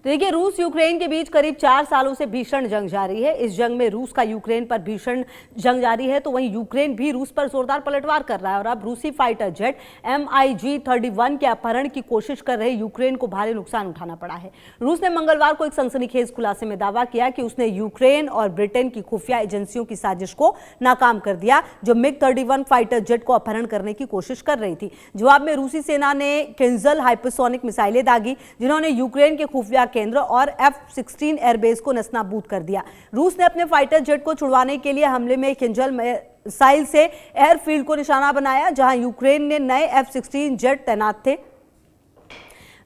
तो देखिए, रूस यूक्रेन के बीच करीब 4 सालों से भीषण जंग जारी है। इस जंग में रूस का यूक्रेन पर भीषण जंग जारी है, तो वहीं यूक्रेन भी रूस पर जोरदार पलटवार कर रहा है। और अब रूसी फाइटर जेट MiG-31 के अपहरण की कोशिश कर रहे यूक्रेन को भारी नुकसान उठाना पड़ा है। रूस ने मंगलवार को एक सनसनीखेज खुलासे में दावा किया कि उसने यूक्रेन और ब्रिटेन की खुफिया एजेंसियों की साजिश को नाकाम कर दिया, जो MiG-31 फाइटर जेट को अपहरण करने की कोशिश कर रही थी। जवाब में रूसी सेना ने किंजल हाइपरसोनिक मिसाइलें दागी, जिन्होंने यूक्रेन के खुफिया केंद्र और F-16 एयरबेस को नस्ताबूद कर दिया। रूस ने अपने फाइटर जेट को छुड़वाने के लिए हमले में किंजल मिसाइल से एयरफील्ड को निशाना बनाया, जहां यूक्रेन ने नए F-16 जेट तैनात थे।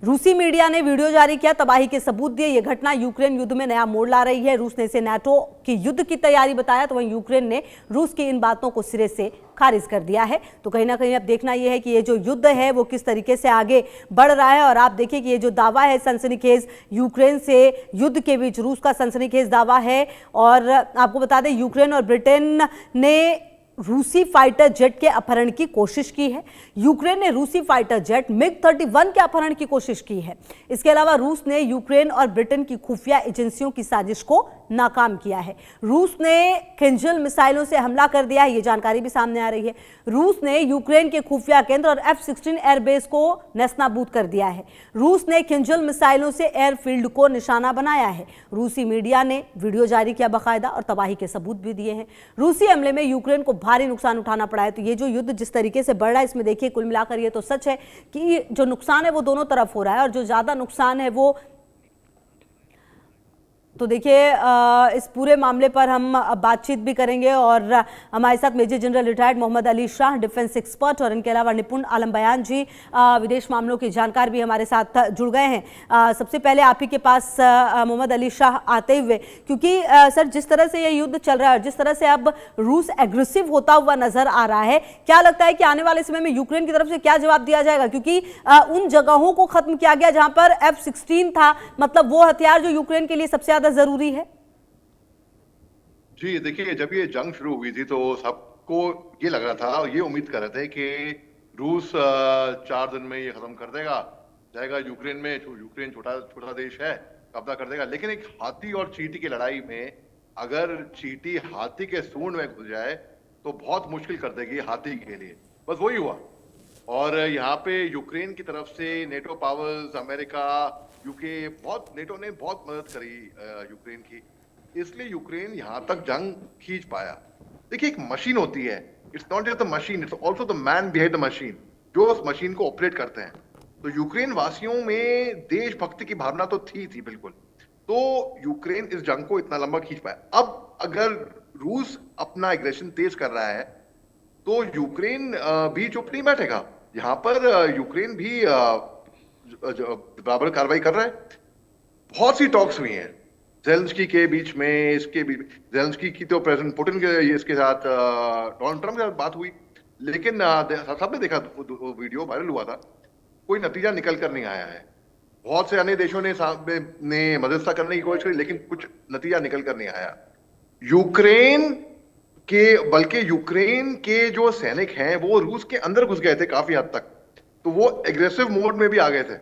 रूसी मीडिया ने वीडियो जारी किया, तबाही के सबूत दिए। यह घटना यूक्रेन युद्ध में नया मोड़ ला रही है। रूस ने इसे नाटो की युद्ध की तैयारी बताया, तो वहीं यूक्रेन ने रूस की इन बातों को सिरे से खारिज कर दिया है। तो कहीं ना कहीं अब देखना यह है कि ये जो युद्ध है वो किस तरीके से आगे बढ़ रहा है। और आप देखिए कि ये जो दावा है सनसनीखेज यूक्रेन से युद्ध के बीच, रूस का सनसनीखेज दावा है। और आपको बता दें, यूक्रेन और ब्रिटेन ने रूसी फाइटर जेट के अपहरण की कोशिश की है। यूक्रेन ने रूसी फाइटर जेट MiG-31 के अपहरण की कोशिश की है। इसके अलावा रूस ने यूक्रेन और ब्रिटेन की खुफिया एजेंसियों की साजिश को नाकाम किया है। रूस ने किंजल मिसाइलों से हमला कर दिया है, ये जानकारी भी सामने आ रही है। रूस ने यूक्रेन के खुफिया केंद्र और F-16 एयरबेस को नेस्तनाबूद कर दिया है। रूस ने किंजल मिसाइलों से एयरफील्ड को निशाना बनाया है। रूसी मीडिया ने वीडियो जारी किया बाकायदा, और तबाही के सबूत भी दिए हैं। रूसी हमले में यूक्रेन को भारी नुकसान उठाना पड़ा है। तो ये जो युद्ध जिस तरीके से बढ़ रहा है, इसमें देखिए कुल मिलाकर ये तो सच है कि जो नुकसान है वो दोनों तरफ हो रहा है, और जो ज्यादा नुकसान है वो, तो देखिए इस पूरे मामले पर हम बातचीत भी करेंगे। और हमारे साथ major general retired Mohammad Ali Shah, defence expert, और इनके अलावा निपुण आलम बयान जी, विदेश मामलों के जानकार भी हमारे साथ जुड़ गए हैं। सबसे पहले आप ही के पास मोहम्मद अली शाह आते हुए, क्योंकि सर जिस तरह से ये युद्ध चल रहा है और जिस तरह से अब रूस एग्रेसिव होता हुआ नजर आ रहा है, क्या लगता है कि आने वाले समय में यूक्रेन की तरफ से क्या जवाब दिया जाएगा? क्योंकि उन जगहों को खत्म किया गया जहां पर F-16 था, मतलब वो हथियार जो यूक्रेन के लिए सबसे जरूरी है। जी देखिए, जब ये जंग शुरू हुई थी तो सबको ये लग रहा था, ये उम्मीद कर रहे थे कि रूस 4 दिन में ये खत्म कर देगा, जाएगा यूक्रेन में। यूक्रेन छोटा छोटा देश है, कब्जा कर देगा। लेकिन एक हाथी और चींटी की लड़ाई में अगर चींटी हाथी के सूंड में घुस जाए तो बहुत मुश्किल कर देगी हाथी के लिए। बस वही हुआ। और यहाँ पे यूक्रेन की तरफ से NATO powers, America, UK, NATO ने बहुत मदद करी यूक्रेन की, इसलिए यूक्रेन यहाँ तक जंग खींच पाया। देखिए, एक मशीन होती है, it's not just the machine, it's also the man behind the machine, जो उस मशीन को ऑपरेट करते हैं। तो यूक्रेन वासियों में देशभक्ति की भावना तो थी बिल्कुल, तो यूक्रेन इस जंग को इतना लंबा खींच पाया। अब अगर रूस अपना एग्रेशन तेज कर रहा है तो यूक्रेन भी चुप नहीं बैठेगा। यहाँ पर यूक्रेन भी बराबर कार्रवाई कर रहा है। बहुत सी टॉक्स हुई हैं ज़ेलेंस्की के बीच में, इसके बीच ज़ेलेंस्की की तो प्रेसिडेंट पुतिन के इसके साथ डोनाल्ड ट्रम्प के साथ बात हुई, लेकिन सबने देखा वीडियो वायरल हुआ था, कोई नतीजा निकल कर नहीं आया है। बहुत से अन्य देशों ने मध्यस्थता करने की कोशिश करी, लेकिन कुछ नतीजा निकल कर नहीं आया। बल्कि यूक्रेन के जो सैनिक हैं वो रूस के अंदर घुस गए थे काफी हद तक, तो वो एग्रेसिव मोड में भी आ गए थे।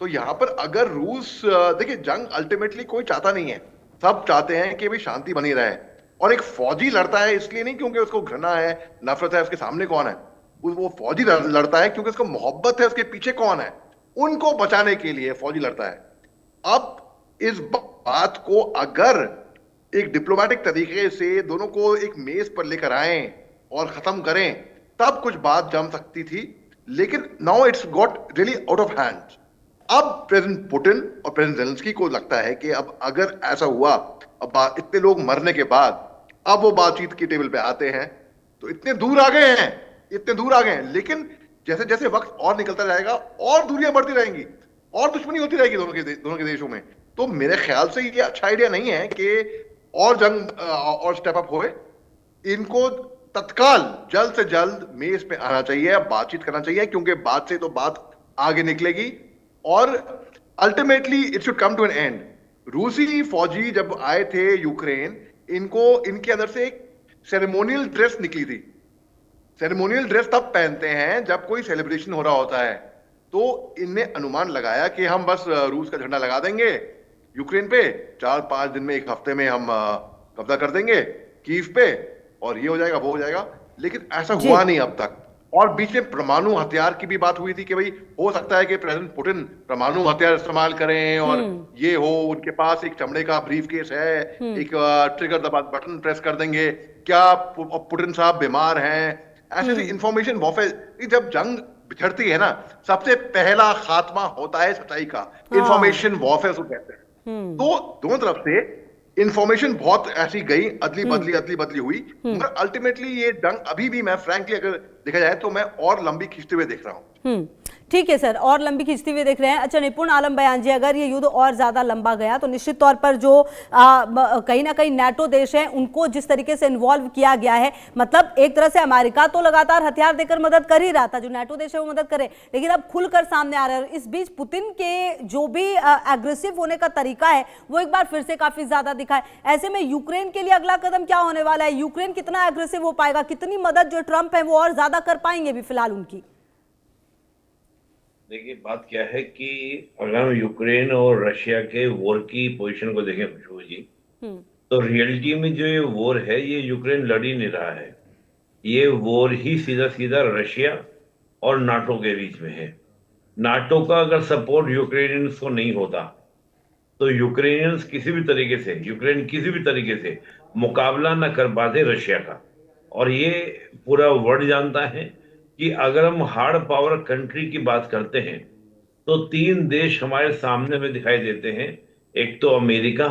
तो यहां पर अगर रूस, देखिए जंग अल्टीमेटली कोई चाहता नहीं है, सब चाहते हैं कि भाई शांति बनी रहे। और एक फौजी लड़ता है इसलिए नहीं क्योंकि उसको घृणा है, नफरत है उसके सामने कौन है, वो फौजी लड़ता है क्योंकि उसको मोहब्बत है उसके पीछे कौन है, उनको बचाने के लिए फौजी लड़ता है। अब इस बात को अगर एक डिप्लोमेटिक तरीके से दोनों को एक मेज पर लेकर आए और खत्म करें, तब कुछ बात जम सकती थी। लेकिन now it's got really out of hand. अब प्रेसिडेंट पुतिन और प्रेसिडेंट ज़ेलेंस्की को लगता है कि अब अगर ऐसा हुआ, अब इतने लोग मरने के बाद अब वो बातचीत की टेबल पे आते हैं, तो इतने दूर आ गए हैं। लेकिन जैसे जैसे वक्त और निकलता जाएगा और दूरियां बढ़ती रहेंगी और दुश्मनी होती रहेगी दोनों के देशों में। तो मेरे ख्याल से ये अच्छा आइडिया नहीं है कि और जंग और स्टेप अप होए। इनको तत्काल जल्द से जल्द मेज पे आना चाहिए, बातचीत करना चाहिए, क्योंकि बात से तो बात आगे निकलेगी और ultimately it should come to an end. रूसी फौजी जब आए थे यूक्रेन, इनके अंदर से एक सेरेमोनियल ड्रेस निकली थी। सेरेमोनियल ड्रेस तब पहनते हैं जब कोई सेलिब्रेशन हो रहा होता है। तो इनने अनुमान लगाया कि हम बस रूस का झंडा लगा देंगे यूक्रेन पे 4-5 दिन में, 1 हफ्ते में हम कब्जा कर देंगे कीव पे, और ये हो जाएगा वो हो जाएगा। लेकिन ऐसा जी। हुआ नहीं अब तक। और बीच में परमाणु हथियार की भी बात हुई थी कि भाई हो सकता है कि प्रेसिडेंट पुतिन परमाणु हथियार इस्तेमाल करें, और ये हो, उनके पास एक चमड़े का ब्रीफ केस है, एक ट्रिगर दबा बटन प्रेस कर देंगे, क्या पुतिन साहब बीमार हैं, ऐसे ऐसी इंफॉर्मेशन वॉरफेयर। जब जंग बिछड़ती है ना, सबसे पहला खात्मा होता है सच्चाई का। हाँ। इंफॉर्मेशन वॉरफेयर को कहते हैं। तो दोनों तरफ से इंफॉर्मेशन बहुत ऐसी गई, अदली बदली हुई, मगर अल्टीमेटली ये जंग अभी भी, मैं फ्रैंकली अगर देखा जाए तो, मैं और लंबी खींचते हुए देख रहा हूं। ठीक है सर, और लंबी खींचते हुए देख रहे हैं। अच्छा निपुण आलम बयान जी, अगर ये युद्ध और ज्यादा लंबा गया तो निश्चित तौर पर जो कहीं ना कहीं नाटो देश हैं उनको जिस तरीके से इन्वॉल्व किया गया है, मतलब एक तरह से अमेरिका तो लगातार हथियार देकर मदद कर ही रहा था, जो नाटो देश है वो मदद करे, लेकिन अब खुलकर सामने आ रहा है। इस बीच पुतिन के जो भी एग्रेसिव होने का तरीका है वो एक बार फिर से काफी ज्यादा दिखा है। ऐसे में यूक्रेन के लिए अगला कदम क्या होने वाला है? यूक्रेन कितना एग्रेसिव हो पाएगा? कितनी मदद जो ट्रंप है वो और ज्यादा कर पाएंगे भी फिलहाल उनकी? देखिए, बात क्या है कि अगर हम यूक्रेन और रशिया के वॉर की पोजीशन को देखें खुशबू जी, तो रियलिटी में जो ये वॉर है ये यूक्रेन लड़ ही नहीं रहा है। ये वॉर ही सीधा सीधा रशिया और नाटो के बीच में है। नाटो का अगर सपोर्ट यूक्रेनियंस को नहीं होता तो यूक्रेनियंस यूक्रेन किसी भी तरीके से मुकाबला न कर पाते रशिया का। और ये पूरा वर्ल्ड जानता है कि अगर हम हार्ड पावर कंट्री की बात करते हैं तो 3 देश हमारे सामने में दिखाई देते हैं। एक तो अमेरिका,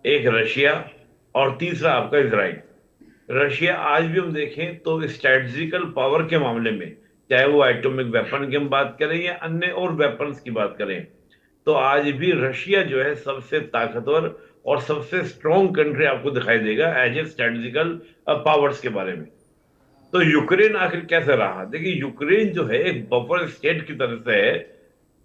एक रशिया, और तीसरा आपका इजराइल। रशिया आज भी हम देखें तो स्ट्रेटजिकल पावर के मामले में, चाहे वो एटॉमिक वेपन की हम बात करें या अन्य और वेपन्स की बात करें, तो आज भी रशिया जो है सबसे ताकतवर और सबसे स्ट्रॉन्ग कंट्री आपको दिखाई देगा एज ए स्ट्रेटजिकल पावर्स के बारे में। तो यूक्रेन आखिर कैसे रहा? देखिए, यूक्रेन जो है एक बफर स्टेट की तरह से है,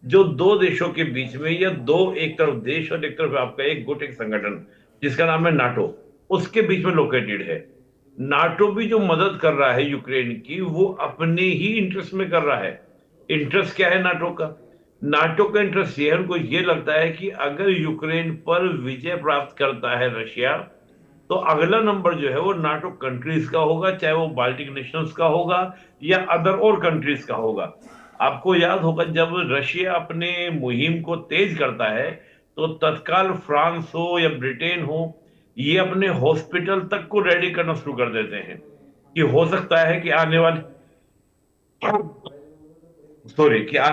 जो 2 देशों के बीच में, या एक तरफ देश और एक तरफ आपका एक गुट, एक संगठन जिसका नाम है नाटो, उसके बीच में लोकेटेड है। नाटो भी जो मदद कर रहा है यूक्रेन की, वो अपने ही इंटरेस्ट में कर रहा है। इंटरेस्ट क्या है नाटो का? नाटो का इंटरेस्ट ये है, उनको ये लगता है कि अगर यूक्रेन पर विजय प्राप्त करता है रशिया, तो अगला नंबर जो है वो नाटो कंट्रीज का होगा, चाहे वो बाल्टिक नेशंस का होगा या अदर और कंट्रीज का होगा। आपको याद होगा जब रशिया अपने मुहिम को तेज करता है तो तत्काल फ्रांस हो या ब्रिटेन हो, ये अपने हॉस्पिटल तक को रेडी करना शुरू कर देते हैं कि हो सकता है कि आने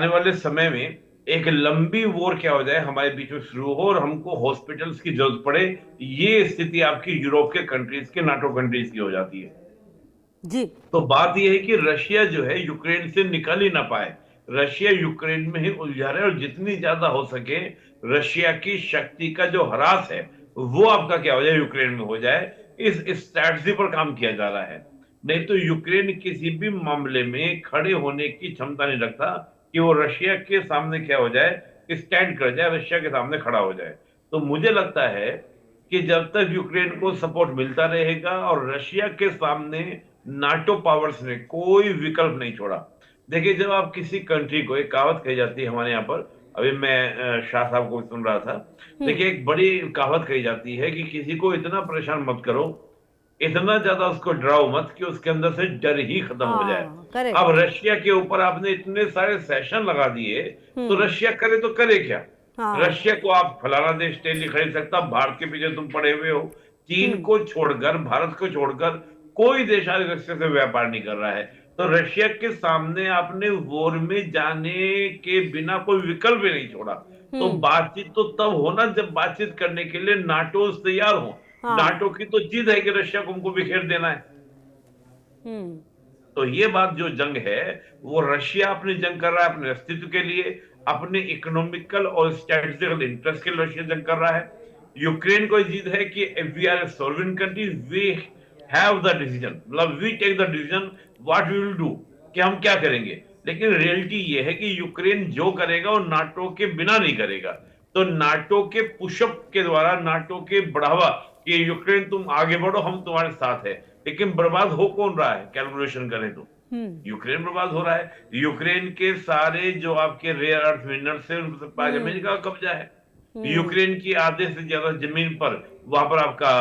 वाले समय में एक लंबी वॉर क्या हो जाए हमारे बीच में शुरू हो और हमको हॉस्पिटल्स की जरूरत पड़े। ये स्थिति आपकी यूरोप के कंट्रीज के, नाटो कंट्रीज की हो जाती है जी। तो बात यह है कि रशिया जो है यूक्रेन से निकल ही ना पाए, रशिया यूक्रेन में ही उलझा रहे, और जितनी ज्यादा हो सके रशिया की शक्ति का जो ह्रास है वो आपका क्या हो जाए, यूक्रेन में हो जाए। इस स्ट्रैटेजी पर काम किया जा रहा है। नहीं तो यूक्रेन किसी भी मामले में खड़े होने की क्षमता नहीं रखता कि वो रशिया के सामने क्या हो जाए, स्टैंड कर जाए, रशिया के सामने खड़ा हो जाए। तो मुझे लगता है कि जब तक यूक्रेन को सपोर्ट मिलता रहेगा और रशिया के सामने नाटो पावर्स ने कोई विकल्प नहीं छोड़ा। देखिए, जब आप किसी कंट्री को, एक कहावत कही जाती है हमारे यहाँ पर, अभी मैं शाह साहब को सुन रहा था, देखिए एक बड़ी कहावत कही जाती है कि किसी को इतना परेशान मत करो, इतना ज्यादा उसको डराओ मत कि उसके अंदर से डर ही खत्म हो जाए। अब रशिया के ऊपर आपने इतने सारे सेशन लगा दिए, तो रशिया करे तो करे क्या? रशिया को आप फलाना देश तेल नहीं खरीद सकता, भारत के पीछे तुम पड़े हुए हो। चीन को छोड़कर, भारत को छोड़कर कोई देश आज रशिया से व्यापार नहीं कर रहा है। तो रशिया के सामने आपने वॉर में जाने के बिना कोई विकल्प ही नहीं छोड़ा। तो बातचीत तो तब होना जब बातचीत करने के लिए नाटो तैयार हो। नाटो की तो जिद है कि रशिया को हमको बिखेर देना है। तो ये बात जो जंग है वो रशिया अपनी जंग कर रहा है अपने अस्तित्व के लिए, अपने इकोनॉमिकल और स्ट्रेटेजिकल इंटरेस्ट के लिए रशिया जंग कर रहा है। यूक्रेन को जिद है कि we are a sovereign country, we have the decision, मतलब we take the decision what we will do, कि हम क्या करेंगे। लेकिन रियलिटी ये है कि यूक्रेन जो करेगा वो नाटो के बिना नहीं करेगा। तो नाटो के पुशअप के द्वारा, नाटो के बढ़ावा कि यूक्रेन तुम आगे बढ़ो, हम तुम्हारे साथ है, लेकिन बर्बाद हो कौन रहा है? कैलकुलेशन करें तो यूक्रेन बर्बाद हो रहा है। यूक्रेन के सारे जो आपके रेयर अर्थ मिनरल्स है उन पर अमेरिका का कब्जा है। यूक्रेन की आधे से ज्यादा जमीन पर वहां पर आपका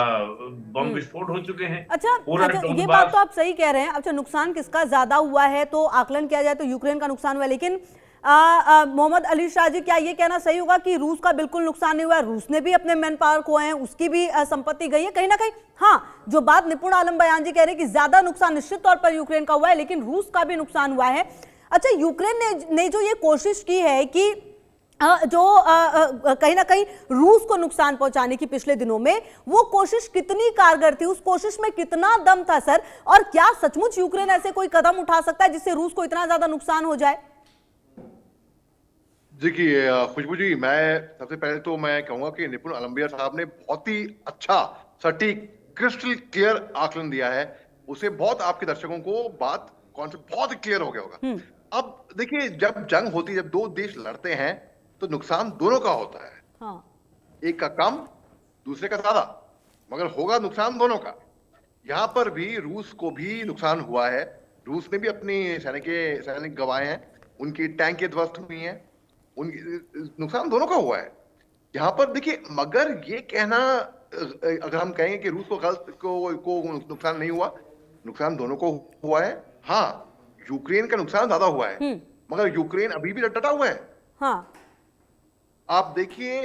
बम विस्फोट हो चुके हैं। अच्छा पूरा अच्छा, ये बात डोनबास तो आप सही कह रहे हैं। अच्छा, नुकसान किसका ज्यादा हुआ है? तो आकलन किया जाए तो यूक्रेन का नुकसान हुआ है, लेकिन मोहम्मद अली शाह जी, क्या ये कहना सही होगा कि रूस का बिल्कुल नुकसान नहीं हुआ? रूस ने भी अपने मैन पावर खोए हैं, उसकी भी संपत्ति गई है कहीं ना कहीं। हाँ, जो बात निपुण आलम बयान जी कह रहे हैं कि ज्यादा नुकसान निश्चित तौर पर यूक्रेन का हुआ है, लेकिन रूस का भी नुकसान हुआ है। अच्छा, यूक्रेन ने जो ये कोशिश की है कि कहीं ना कहीं रूस को नुकसान पहुंचाने की पिछले दिनों में, वो कोशिश कितनी कारगर थी? उस कोशिश में कितना दम था सर? और क्या सचमुच यूक्रेन ऐसे कोई कदम उठा सकता है जिससे रूस को इतना ज्यादा नुकसान हो जाए? देखिए खुशबू जी, मैं सबसे पहले तो मैं कहूंगा कि निपुण अलम्बिया साहब ने बहुत ही अच्छा, सटीक, क्रिस्टल क्लियर आकलन दिया है। उसे बहुत आपके दर्शकों को बात कॉन्सेप्ट बहुत क्लियर हो गया होगा। अब देखिए, जब जंग होती है, जब दो देश लड़ते हैं, तो नुकसान दोनों का होता है। हाँ। एक का कम, दूसरे का ज्यादा, मगर होगा नुकसान दोनों का। यहां पर भी रूस को भी नुकसान हुआ है। रूस ने भी अपनी सैनिक गंवाए हैं, उनकी टैंकें ध्वस्त हुई हैं, उनकी नुकसान दोनों का हुआ है। यहाँ पर देखिए, मगर ये कहना, अगर हम कहेंगे कि रूस को नुकसान नहीं हुआ, नुकसान दोनों को हुआ है। हाँ, यूक्रेन का नुकसान ज्यादा हुआ है, मगर यूक्रेन अभी भी डटा हुआ है। हाँ। आप देखिए,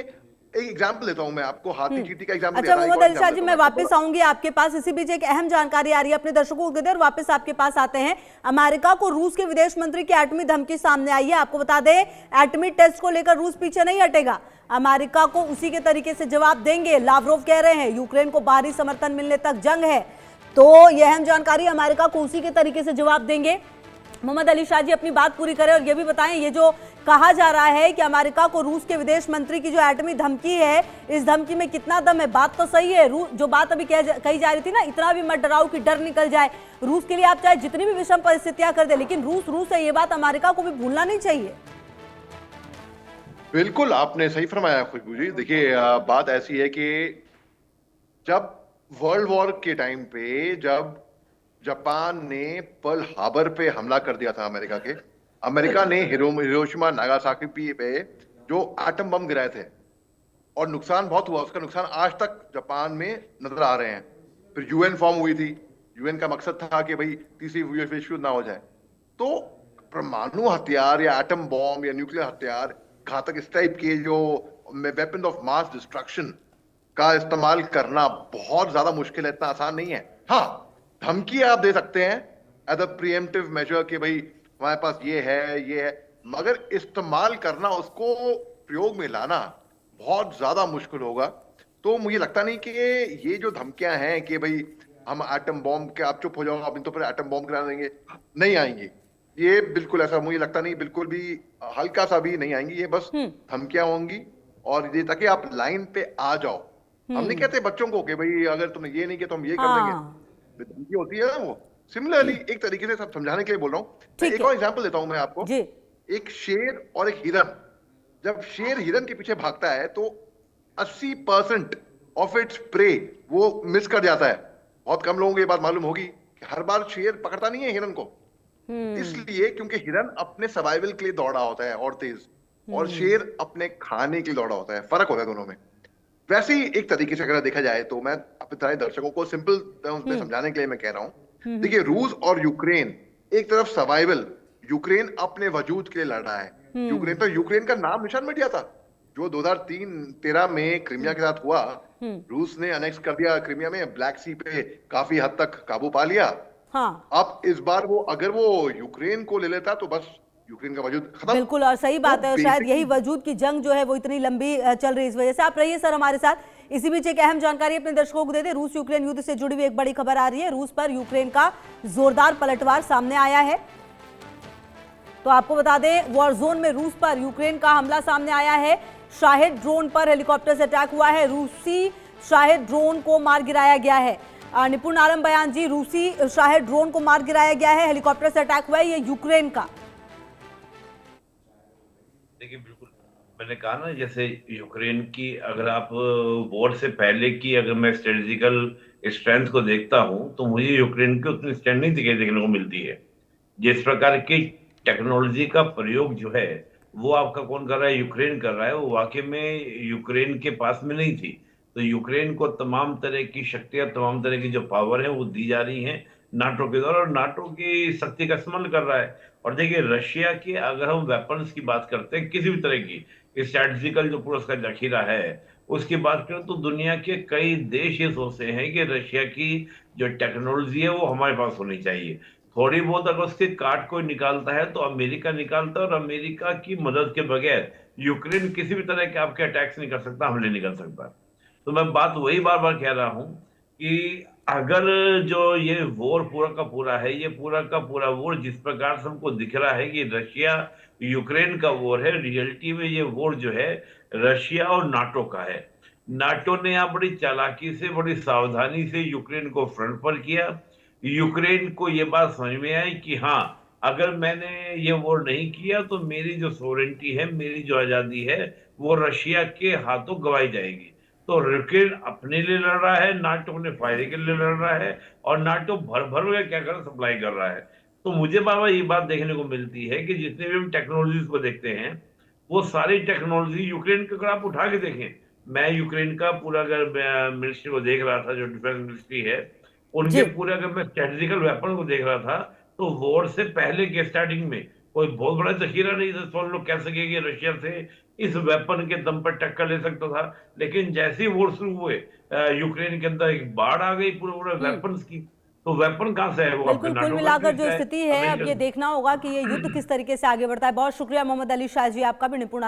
एक एग्जांपल देता हूं मैं आपको, हाथी चींटी का एग्जांपल अच्छा देता हूं। मोहम्मद अली शाह जी, मैं वापस आऊंगी आपके पास। इसी बीच एक अहम जानकारी आ रही है, अपने दर्शकों को दे दें और वापस आपके पास आते हैं। अमेरिका को रूस के विदेश मंत्री की एटमी धमकी सामने आई है। आपको बता दें, एटमी टेस्ट को लेकर रूस पीछे नहीं हटेगा, अमेरिका को उसी के तरीके से जवाब देंगे। लावरोव कह रहे हैं यूक्रेन को बाहरी समर्थन मिलने तक जंग है, तो यह अहम जानकारी, अमेरिका को उसी के तरीके से जवाब देंगे। मोहम्मद अली शाह जी अपनी बात पूरी करें और ये भी बताएं, ये जो कहा जा रहा है कि अमेरिका को रूस के विदेश मंत्री की जो एटमी धमकी है, इस धमकी में कितना दम है? बात तो सही है, जो बात अभी कही जा रही थी ना, इतना भी मत डराओ कि डर निकल जाए। रूस के लिए आप चाहे जितनी भी विषम परिस्थितियां कर दे, लेकिन रूस है, ये बात अमेरिका को भी भूलना नहीं चाहिए। बिल्कुल, आपने सही फरमाया खुशबू जी। देखिए, बात ऐसी है कि जब वर्ल्ड वॉर के टाइम पे, जब जापान ने पर्ल हार्बर पे हमला कर दिया था अमेरिका ने हिरोशिमा नागासाकी पे जो एटम बम गिराए थे, और नुकसान बहुत हुआ। उसका नुकसान आज तक जापान में नजर आ रहे हैं। फिर यूएन फॉर्म हुई थी, यूएन का मकसद था कि भाई तीसरी विश्व युद्ध ना हो जाए। तो परमाणु हथियार या एटम बॉम्ब या न्यूक्लियर हथियार, घातक इस टाइप के जो वेपन ऑफ मास डिस्ट्रक्शन का इस्तेमाल करना बहुत ज्यादा मुश्किल है, इतना आसान नहीं है। हाँ, धमकी आप दे सकते हैं एज अ प्रीएम्प्टिव मेजर कि भाई हमारे पास ये है, मगर इस्तेमाल करना, उसको प्रयोग में लाना बहुत ज्यादा मुश्किल होगा। तो मुझे लगता नहीं कि ये जो धमकियां हैं कि भाई हम एटम बॉम्ब के, आप चुप हो जाओ, आप इन तो पर एटम बॉम्ब गिरा देंगे, नहीं आएंगी। ये बिल्कुल ऐसा मुझे लगता नहीं, बिल्कुल भी हल्का सा भी नहीं आएंगी। ये बस धमकियां होंगी, और ये ताकि आप लाइन पे आ जाओ। हम नहीं कहते बच्चों को कि भाई अगर तुमने ये नहीं किया तो हम ये कर देंगे। धमकी होती है ना वो। सिमिलरली एक तरीके से सब समझाने के लिए बोल रहा हूँ। एक और एग्जांपल देता हूं मैं आपको। एक शेर और एक हिरन, जब शेर हिरन के पीछे भागता है तो 80% ऑफ इट्स प्रे वो मिस कर जाता है। बहुत कम लोगों को ये बात मालूम होगी कि हर बार शेर पकड़ता नहीं है हिरन को, इसलिए क्योंकि हिरन अपने सर्वाइवल के लिए दौड़ा होता है और तेज, और शेर अपने खाने के लिए दौड़ा होता है। फर्क होता है दोनों में। वैसे ही एक तरीके से अगर देखा जाए तो मैं अपने सारे दर्शकों को सिंपल में समझाने के लिए मैं कह रहा हूं, देखिए, रूस और यूक्रेन, एक तरफ सर्वाइवल, यूक्रेन अपने वजूद के लिए लड़ रहा है। यूक्रेन का नाम निशान मिट गया था जो 2013 में क्रीमिया के साथ हुआ। रूस ने अनेक्स कर दिया क्रीमिया में, ब्लैक सी पे काफी हद तक काबू पा लिया। हाँ। अब इस बार वो अगर वो यूक्रेन को ले लेता तो बस यूक्रेन का वजूद खत्म। बिल्कुल, और सही बात है, और शायद यही वजूद की जंग जो है वो इतनी लंबी चल रही है इस वजह से। आप रहिए सर हमारे साथ। इसी बीच एक अहम जानकारी अपने दर्शकों को दे दें। रूस यूक्रेन युद्ध से जुड़ी हुई एक बड़ी खबर आ रही है। रूस पर यूक्रेन का जोरदार पलटवार सामने आया है। तो आपको बता दें, वॉर जोन में रूस पर यूक्रेन का हमला सामने आया है। शाहिद ड्रोन पर हेलीकॉप्टर से अटैक हुआ है। रूसी शाहिद ड्रोन को मार गिराया गया है। निपुण आलम बयान जी, रूसी शाहिद ड्रोन को मार गिराया गया है, हेलीकॉप्टर से अटैक हुआ है, ये यूक्रेन का। देखिए, बिल्कुल मैंने कहा ना, जैसे यूक्रेन की अगर आप वॉर से पहले की अगर मैं स्ट्रेटेजिकल स्ट्रेंथ को देखता हूं, तो मुझे यूक्रेन की उतनी स्ट्रेंथ नहीं देखने को मिलती है। जिस प्रकार की टेक्नोलॉजी का प्रयोग जो है वो आपका कौन कर रहा है? यूक्रेन कर रहा है। वो वाकई में यूक्रेन के पास में नहीं थी। तो यूक्रेन को तमाम तरह की शक्तियां, तमाम तरह की जो पावर है वो दी जा रही है नाटो के द्वारा, और नाटो की शक्ति का इस्तेमाल कर रहा है। और देखिए, रशिया के अगर हम वेपन्स की बात करते हैं, किसी भी तरह की स्ट्रेटेजिकल जो पूरा उसका जखीरा है उसकी बात करें, तो दुनिया के कई देश ये सोचते हैं कि रशिया की जो टेक्नोलॉजी है वो हमारे पास होनी चाहिए। थोड़ी बहुत अगर उसके काट कोई निकालता है तो अमेरिका निकालता है, और अमेरिका की मदद के बगैर यूक्रेन किसी भी तरह के आपके अटैक्स नहीं कर सकता, हमले नहीं कर सकता। तो मैं बात वही बार बार कह रहा हूं कि अगर जो ये वॉर पूरा का पूरा है, ये पूरा का पूरा वॉर जिस प्रकार से हमको दिख रहा है कि रशिया यूक्रेन का वॉर है, रियलिटी में ये वॉर जो है रशिया और नाटो का है। नाटो ने यहाँ बड़ी चालाकी से, बड़ी सावधानी से यूक्रेन को फ्रंट पर किया। यूक्रेन को ये बात समझ में आई कि हाँ, अगर मैंने ये वॉर नहीं किया तो मेरी जो सोवरेनिटी है, मेरी जो आजादी है, वो रशिया के हाथों गवाई जाएगी। तो यूक्रेन अपने लिए लड़ रहा है, नाटो ने फायदे के लिए लड़ रहा है, और नाटो भर भर के क्या कर रहा है, सप्लाई कर रहा है। तो मुझे बार बार ये बात देखने को मिलती है कि जितने भी हम टेक्नोलॉजीज को देखते हैं, वो सारी टेक्नोलॉजी यूक्रेन के, अगर आप उठा के देखें, मैं यूक्रेन का पूरा अगर मिनिस्ट्री को देख रहा था, जो डिफेंस मिनिस्ट्री है, उनके जी। पूरे अगर मैं स्ट्रेटेजिकल वेपन को देख रहा था, तो वॉर से पहले के स्टार्टिंग में कोई बहुत बड़ा जखीरा नहीं था, तो लोग कह सके कि रशिया से इस वेपन के दम पर टक्कर ले सकता था। लेकिन जैसे ही वॉर शुरू हुए, यूक्रेन के अंदर एक बाढ़ आ गई पूरे पूरे हम्म। वेपन्स की। तो वेपन कहाँ से है? वो आपके बिल्कुल, कुल नाटो मिलाकर कंट्री जो से है, स्थिति है अब अमेरिका ये से। देखना होगा कि ये युद्ध किस तरीके से आगे बढ़ता है। बहुत शुक्रिया मोहम्मद अली शाह जी, आपका भी निपुण